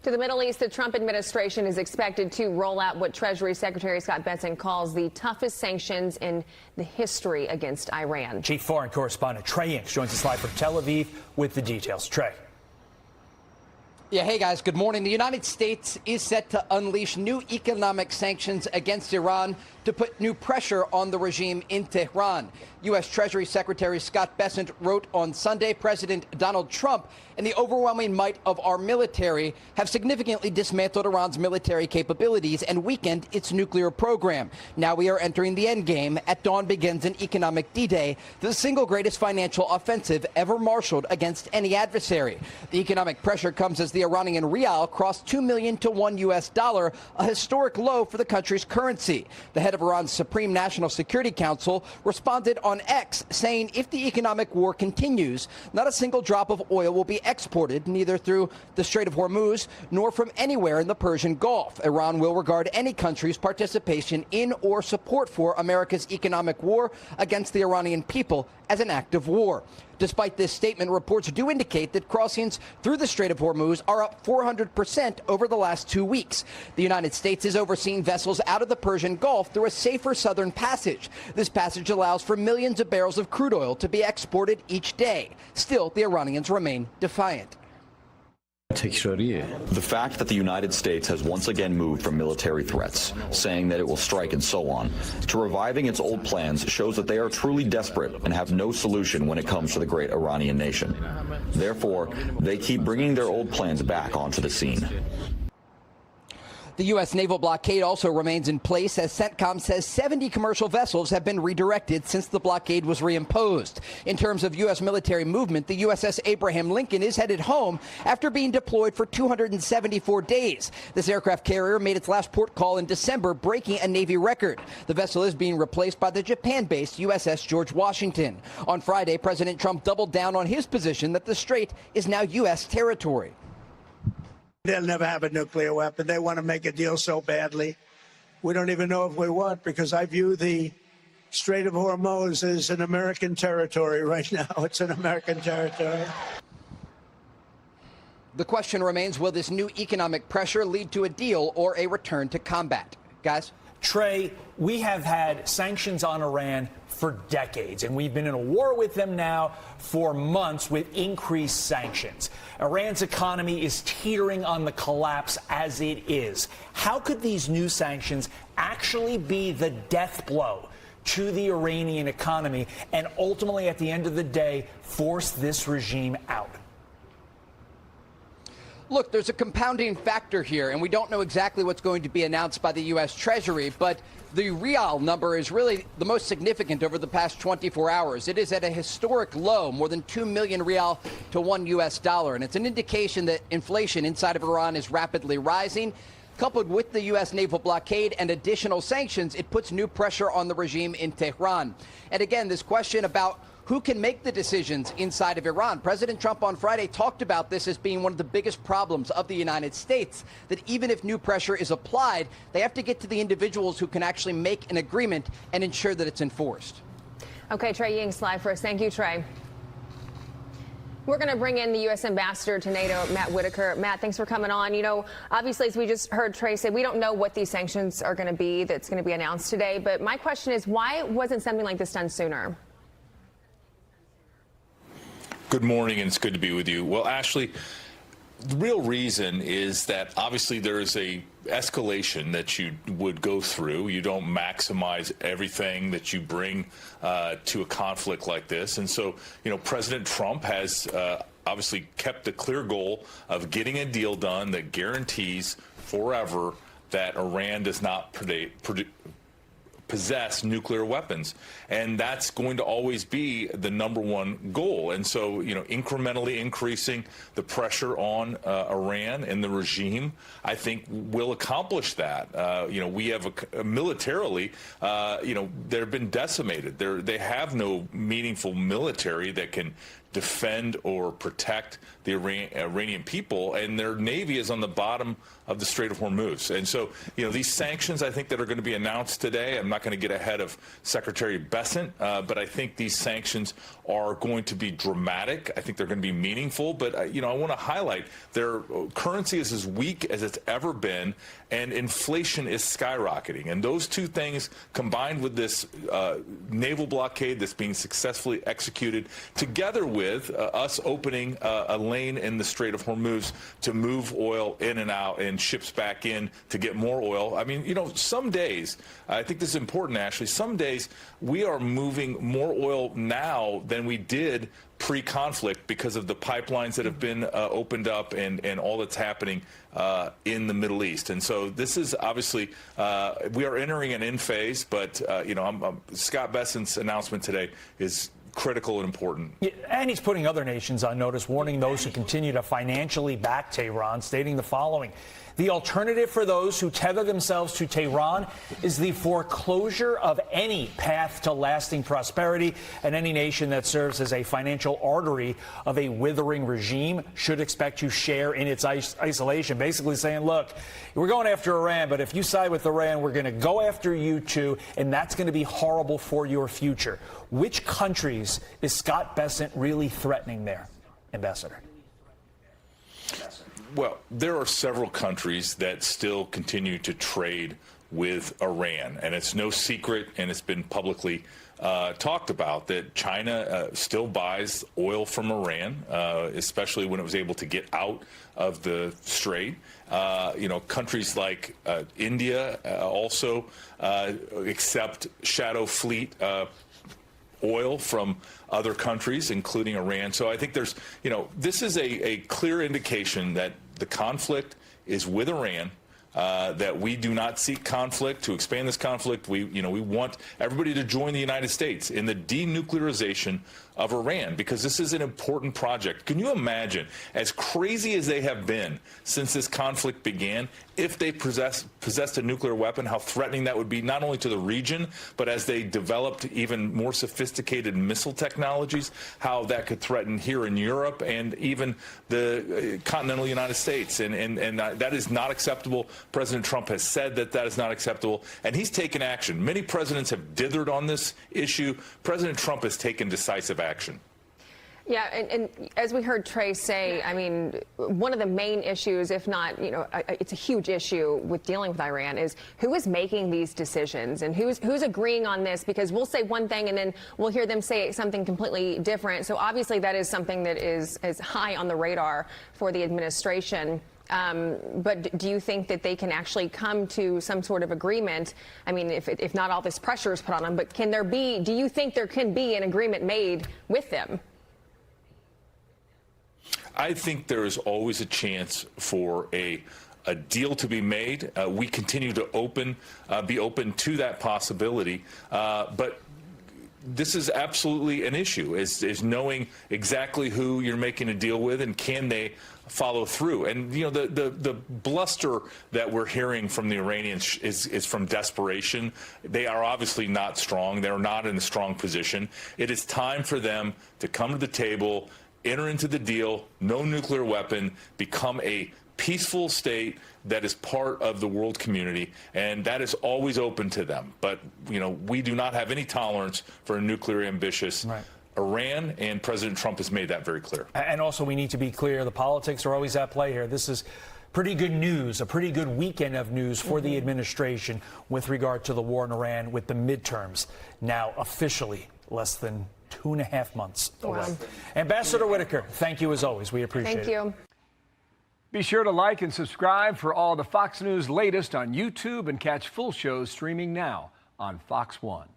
To the Middle East, the Trump administration is expected to roll out what Treasury Secretary Scott Bessent calls the toughest sanctions in the history against Iran. Chief Foreign Correspondent Trey Inks joins us live from Tel Aviv with the details. Trey. Yeah, hey guys, good morning. The United States is set to unleash new economic sanctions against Iran to put new pressure on the regime in Tehran. U.S. Treasury Secretary Scott Bessent wrote on Sunday, President Donald Trump and the overwhelming might of our military have significantly dismantled Iran's military capabilities and weakened its nuclear program. Now we are entering the end game. At dawn begins an economic D-Day, the single greatest financial offensive ever marshaled against any adversary. The economic pressure comes as the Iranian rial crossed 2 million to $1 US, a historic low for the country's currency. The head of Iran's Supreme National Security Council responded on X, saying if the economic war continues, not a single drop of oil will be exported, neither through the Strait of Hormuz nor from anywhere in the Persian Gulf. Iran will regard any country's participation in or support for America's economic war against the Iranian people as an act of war. Despite this statement, reports do indicate that crossings through the Strait of Hormuz are up 400% over the last 2 weeks. The United States is overseeing vessels out of the Persian Gulf through a safer southern passage. This passage allows for millions of barrels of crude oil to be exported each day. Still, the Iranians remain defiant. The fact that the United States has once again moved from military threats, saying that it will strike and so on, to reviving its old plans shows that they are truly desperate and have no solution when it comes to the great Iranian nation. Therefore, they keep bringing their old plans back onto the scene. The U.S. naval blockade also remains in place, as CENTCOM says 70 commercial vessels have been redirected since the blockade was reimposed. In terms of U.S. military movement, the USS Abraham Lincoln is headed home after being deployed for 274 days. This aircraft carrier made its last port call in December, breaking a Navy record. The vessel is being replaced by the Japan-based USS George Washington. On Friday, President Trump doubled down on his position that the strait is now U.S. territory. They'll never have a nuclear weapon. They want to make a deal so badly. We don't even know if we want, because I view the Strait of Hormuz as an American territory right now. It's an American territory. The question remains, will this new economic pressure lead to a deal or a return to combat? Guys? Trey, we have had sanctions on Iran for decades, and we've been in a war with them now for months with increased sanctions. Iran's economy is teetering on the collapse as it is. How could these new sanctions actually be the death blow to the Iranian economy and ultimately, at the end of the day, force this regime out? Look, there's a compounding factor here, and we don't know exactly what's going to be announced by the U.S. Treasury, but the rial number is really the most significant over the past 24 hours. It is at a historic low, more than 2 million rial to $1 US, and it's an indication that inflation inside of Iran is rapidly rising. Coupled with the U.S. naval blockade and additional sanctions, it puts new pressure on the regime in Tehran. And again, this question about who can make the decisions inside of Iran. President Trump on Friday talked about this as being one of the biggest problems of the United States, that even if new pressure is applied, they have to get to the individuals who can actually make an agreement and ensure that it's enforced. Okay, Trey Inks live for us. Thank you, Trey. We're going to bring in the U.S. Ambassador to NATO, Matt Whitaker. Matt, thanks for coming on. You know, obviously, as we just heard Trey say, we don't know what these sanctions are going to be that's going to be announced today. But my question is, why wasn't something like this done sooner? Good morning, and it's good to be with you. Well, Ashley, the real reason is that obviously there is a escalation that you would go through. You don't maximize everything that you bring to a conflict like this. And so, you know, President Trump has obviously kept the clear goal of getting a deal done that guarantees forever that Iran does not possess nuclear weapons, and that's going to always be the #1 goal. And so, you know, incrementally increasing the pressure on Iran and the regime, I think, will accomplish that. You know, we have militarily, you know, they've been decimated. They have no meaningful military that can defend or protect the Iranian people, and their navy is on the bottom of the Strait of Hormuz. And so, these sanctions, I think, that are going to be announced today, I'm not going to get ahead of Secretary Bessent, but I think these sanctions are going to be dramatic. I think they're going to be meaningful, but, I want to highlight their currency is as weak as it's ever been, and inflation is skyrocketing. And those two things, combined with this naval blockade that's being successfully executed, together with us opening a lane in the Strait of Hormuz to move oil in and out and ships back in to get more oil. I mean, some days, I think this is important, Ashley, some days we are moving more oil now than we did pre-conflict because of the pipelines that have been opened up and all that's happening in the Middle East. And so this is obviously, we are entering an end phase, but, Scott Bessent's announcement today is critical and important. Yeah, and he's putting other nations on notice, warning those who continue to financially back Tehran, stating the following: the alternative for those who tether themselves to Tehran is the foreclosure of any path to lasting prosperity, and any nation that serves as a financial artery of a withering regime should expect to share in its isolation. Basically saying, look, we're going after Iran, but if you side with Iran, we're going to go after you too, and that's going to be horrible for your future. Which countries is Scott Bessent really threatening there, Ambassador? Well, there are several countries that still continue to trade with Iran, and it's no secret, and it's been publicly talked about, that China still buys oil from Iran, especially when it was able to get out of the strait. Countries like India also accept shadow fleet oil from other countries, including Iran. So I think there's, this is a clear indication that the conflict is with Iran, that we do not seek conflict. To expand this conflict, we want everybody to join the United States in the denuclearization of Iran, because this is an important project. Can you imagine, as crazy as they have been since this conflict began, if they possessed a nuclear weapon, how threatening that would be, not only to the region, but as they developed even more sophisticated missile technologies, how that could threaten here in Europe and even the continental United States. And that is not acceptable. President Trump has said that that is not acceptable, and he's taken action. Many presidents have dithered on this issue. President Trump has taken decisive action. Yeah, and as we heard Trey say, I mean, one of the main issues, if not, it's a huge issue with dealing with Iran, is who is making these decisions and who's agreeing on this, because we'll say one thing and then we'll hear them say something completely different. So obviously that is something that is high on the radar for the administration. But do you think that they can actually come to some sort of agreement? I mean, if not all this pressure is put on them, but do you think there can be an agreement made with them? I think there is always a chance for a deal to be made. We continue to be open to that possibility. But this is absolutely an issue, is knowing exactly who you're making a deal with and can they follow through. And, the bluster that we're hearing from the Iranians is from desperation. They are obviously not strong. They're not in a strong position. It is time for them to come to the table, enter into the deal, no nuclear weapon, become a peaceful state that is part of the world community, and that is always open to them. But, we do not have any tolerance for a nuclear ambitious Iran, and President Trump has made that very clear. And also, we need to be clear, the politics are always at play here. This is pretty good news, a pretty good weekend of news for the administration with regard to the war in Iran, with the midterms now officially less than 2.5 months away. Wow. Ambassador Whitaker, thank you as always. We appreciate it. Thank you. Be sure to like and subscribe for all the Fox News latest on YouTube, and catch full shows streaming now on Fox One.